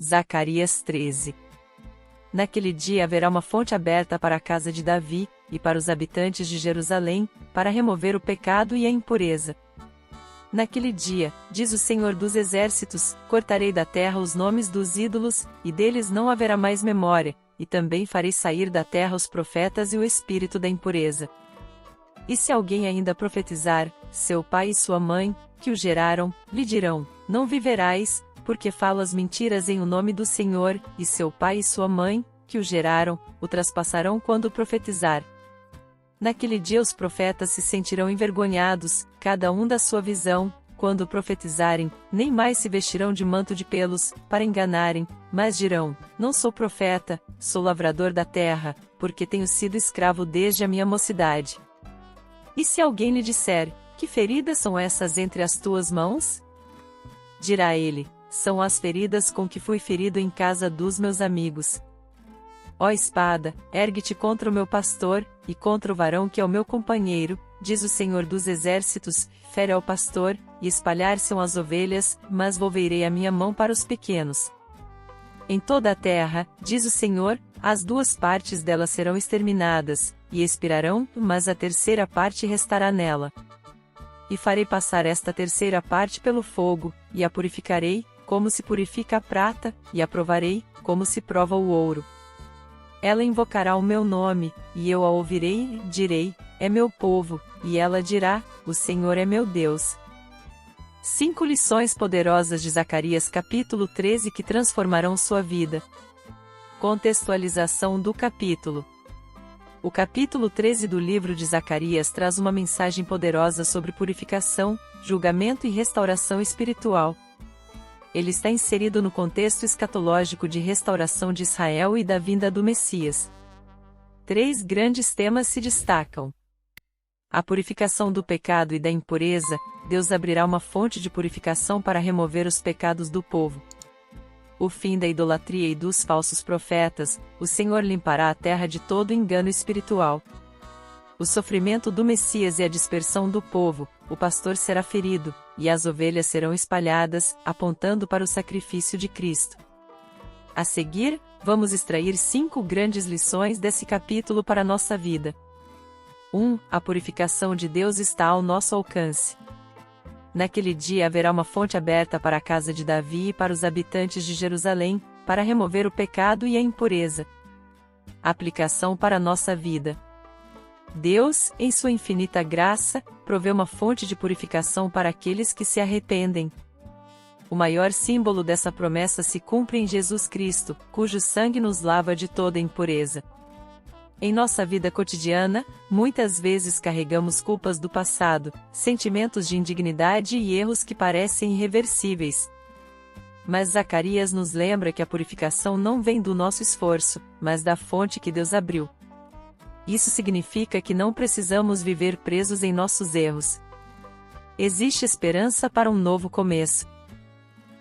Zacarias 13. Naquele dia haverá uma fonte aberta para a casa de Davi, e para os habitantes de Jerusalém, para remover o pecado e a impureza. Naquele dia, diz o Senhor dos Exércitos, cortarei da terra os nomes dos ídolos, e deles não haverá mais memória, e também farei sair da terra os profetas e o espírito da impureza. E se alguém ainda profetizar, seu pai e sua mãe, que o geraram, lhe dirão, não viverás, porque falas mentiras em o nome do Senhor, e seu pai e sua mãe, que o geraram, o traspassarão quando profetizar. Naquele dia os profetas se sentirão envergonhados, cada um da sua visão, quando profetizarem, nem mais se vestirão de manto de pelos, para enganarem, mas dirão, não sou profeta, sou lavrador da terra, porque tenho sido escravo desde a minha mocidade. E se alguém lhe disser, que feridas são essas entre as tuas mãos? Dirá ele, são as feridas com que fui ferido em casa dos meus amigos. Ó espada, ergue-te contra o meu pastor, e contra o varão que é o meu companheiro, diz o Senhor dos Exércitos, fere ao pastor, e espalhar-se-ão as ovelhas, mas volverei a minha mão para os pequenos. Em toda a terra, diz o Senhor, as duas partes dela serão exterminadas, e expirarão, mas a terceira parte restará nela. E farei passar esta terceira parte pelo fogo, e a purificarei, como se purifica a prata, e a provarei, como se prova o ouro. Ela invocará o meu nome, e eu a ouvirei, e direi, é meu povo, e ela dirá, o Senhor é meu Deus. 5 lições poderosas de Zacarias capítulo 13 que transformarão sua vida. Contextualização do capítulo. O capítulo 13 do livro de Zacarias traz uma mensagem poderosa sobre purificação, julgamento e restauração espiritual. Ele está inserido no contexto escatológico de restauração de Israel e da vinda do Messias. 3 grandes temas se destacam. A purificação do pecado e da impureza, Deus abrirá uma fonte de purificação para remover os pecados do povo. O fim da idolatria e dos falsos profetas, o Senhor limpará a terra de todo engano espiritual. O sofrimento do Messias e a dispersão do povo, o pastor será ferido, e as ovelhas serão espalhadas, apontando para o sacrifício de Cristo. A seguir, vamos extrair 5 grandes lições desse capítulo para a nossa vida. 1. A purificação de Deus está ao nosso alcance. Naquele dia haverá uma fonte aberta para a casa de Davi e para os habitantes de Jerusalém, para remover o pecado e a impureza. Aplicação para a nossa vida. Deus, em sua infinita graça, provê uma fonte de purificação para aqueles que se arrependem. O maior símbolo dessa promessa se cumpre em Jesus Cristo, cujo sangue nos lava de toda impureza. Em nossa vida cotidiana, muitas vezes carregamos culpas do passado, sentimentos de indignidade e erros que parecem irreversíveis. Mas Zacarias nos lembra que a purificação não vem do nosso esforço, mas da fonte que Deus abriu. Isso significa que não precisamos viver presos em nossos erros. Existe esperança para um novo começo.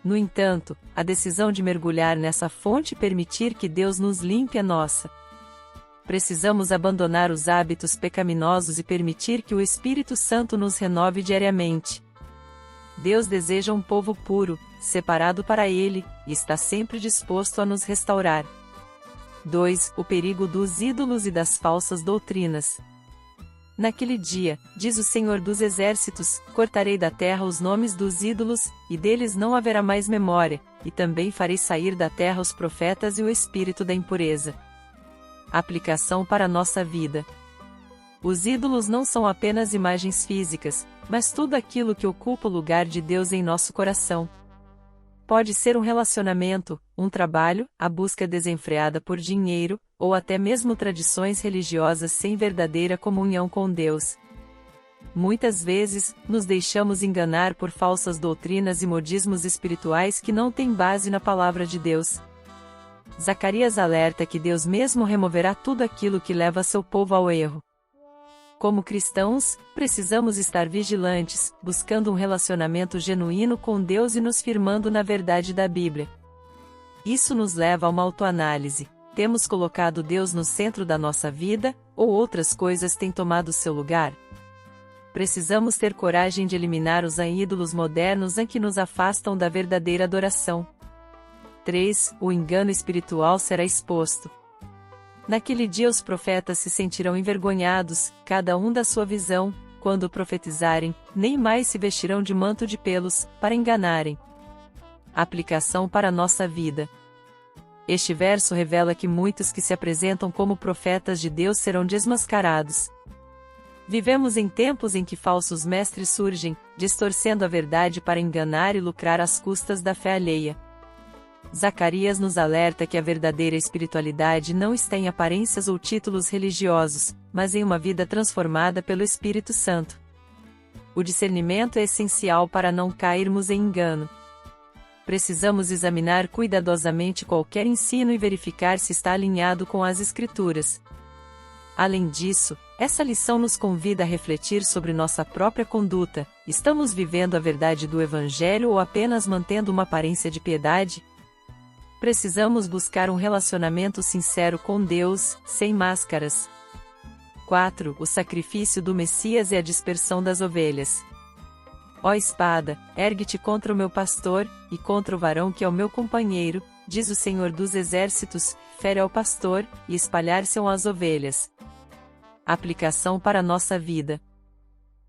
No entanto, a decisão de mergulhar nessa fonte e permitir que Deus nos limpe é nossa. Precisamos abandonar os hábitos pecaminosos e permitir que o Espírito Santo nos renove diariamente. Deus deseja um povo puro, separado para Ele, e está sempre disposto a nos restaurar. 2. O perigo dos ídolos e das falsas doutrinas. Naquele dia, diz o Senhor dos Exércitos, cortarei da terra os nomes dos ídolos, e deles não haverá mais memória, e também farei sair da terra os profetas e o espírito da impureza. Aplicação para a nossa vida. Os ídolos não são apenas imagens físicas, mas tudo aquilo que ocupa o lugar de Deus em nosso coração. Pode ser um relacionamento, um trabalho, a busca desenfreada por dinheiro, ou até mesmo tradições religiosas sem verdadeira comunhão com Deus. Muitas vezes, nos deixamos enganar por falsas doutrinas e modismos espirituais que não têm base na palavra de Deus. Zacarias alerta que Deus mesmo removerá tudo aquilo que leva seu povo ao erro. Como cristãos, precisamos estar vigilantes, buscando um relacionamento genuíno com Deus e nos firmando na verdade da Bíblia. Isso nos leva a uma autoanálise. Temos colocado Deus no centro da nossa vida, ou outras coisas têm tomado seu lugar? Precisamos ter coragem de eliminar os ídolos modernos que nos afastam da verdadeira adoração. 3. O engano espiritual será exposto. Naquele dia os profetas se sentirão envergonhados, cada um da sua visão, quando profetizarem, nem mais se vestirão de manto de pelos, para enganarem. Aplicação para a nossa vida. Este verso revela que muitos que se apresentam como profetas de Deus serão desmascarados. Vivemos em tempos em que falsos mestres surgem, distorcendo a verdade para enganar e lucrar às custas da fé alheia. Zacarias nos alerta que a verdadeira espiritualidade não está em aparências ou títulos religiosos, mas em uma vida transformada pelo Espírito Santo. O discernimento é essencial para não cairmos em engano. Precisamos examinar cuidadosamente qualquer ensino e verificar se está alinhado com as Escrituras. Além disso, essa lição nos convida a refletir sobre nossa própria conduta. Estamos vivendo a verdade do Evangelho ou apenas mantendo uma aparência de piedade? Precisamos buscar um relacionamento sincero com Deus, sem máscaras. 4. O sacrifício do Messias e a dispersão das ovelhas. Ó espada, ergue-te contra o meu pastor, e contra o varão que é o meu companheiro, diz o Senhor dos Exércitos, fere ao pastor, e espalhar-se-ão as ovelhas. Aplicação para a nossa vida.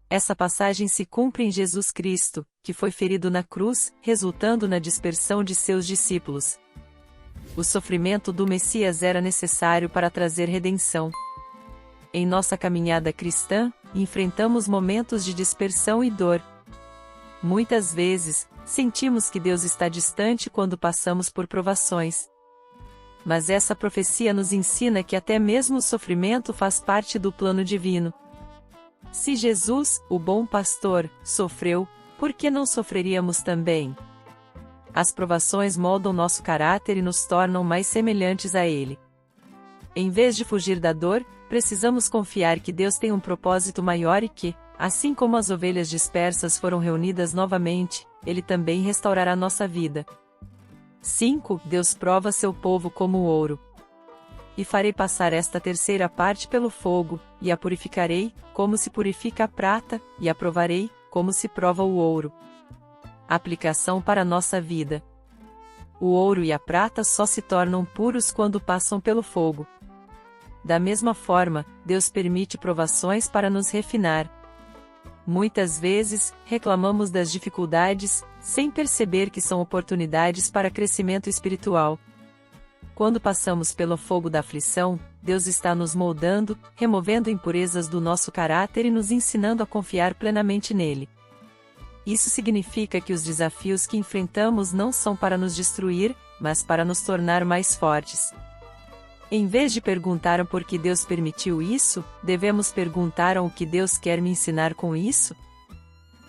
Essa passagem se cumpre em Jesus Cristo, que foi ferido na cruz, resultando na dispersão de seus discípulos. O sofrimento do Messias era necessário para trazer redenção. Em nossa caminhada cristã, enfrentamos momentos de dispersão e dor. Muitas vezes, sentimos que Deus está distante quando passamos por provações. Mas essa profecia nos ensina que até mesmo o sofrimento faz parte do plano divino. Se Jesus, o bom pastor, sofreu, por que não sofreríamos também? As provações moldam nosso caráter e nos tornam mais semelhantes a Ele. Em vez de fugir da dor, precisamos confiar que Deus tem um propósito maior e que, assim como as ovelhas dispersas foram reunidas novamente, Ele também restaurará nossa vida. 5. Deus prova seu povo como ouro. E farei passar esta terceira parte pelo fogo, e a purificarei, como se purifica a prata, e a provarei, como se prova o ouro. Aplicação para a nossa vida. O ouro e a prata só se tornam puros quando passam pelo fogo. Da mesma forma, Deus permite provações para nos refinar. Muitas vezes, reclamamos das dificuldades, sem perceber que são oportunidades para crescimento espiritual. Quando passamos pelo fogo da aflição, Deus está nos moldando, removendo impurezas do nosso caráter e nos ensinando a confiar plenamente nele. Isso significa que os desafios que enfrentamos não são para nos destruir, mas para nos tornar mais fortes. Em vez de perguntar por que Deus permitiu isso, devemos perguntar o que Deus quer me ensinar com isso?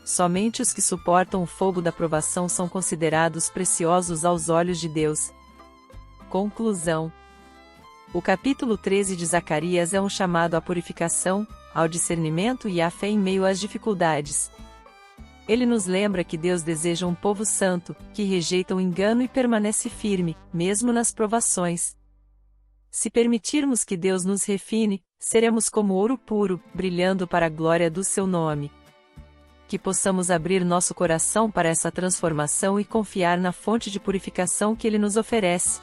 Somente os que suportam o fogo da provação são considerados preciosos aos olhos de Deus. Conclusão. O capítulo 13 de Zacarias é um chamado à purificação, ao discernimento e à fé em meio às dificuldades. Ele nos lembra que Deus deseja um povo santo, que rejeita o engano e permanece firme, mesmo nas provações. Se permitirmos que Deus nos refine, seremos como ouro puro, brilhando para a glória do seu nome. Que possamos abrir nosso coração para essa transformação e confiar na fonte de purificação que Ele nos oferece.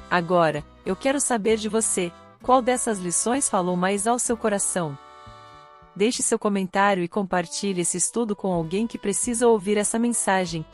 Agora, eu quero saber de você, qual dessas lições falou mais ao seu coração? Deixe seu comentário e compartilhe esse estudo com alguém que precisa ouvir essa mensagem.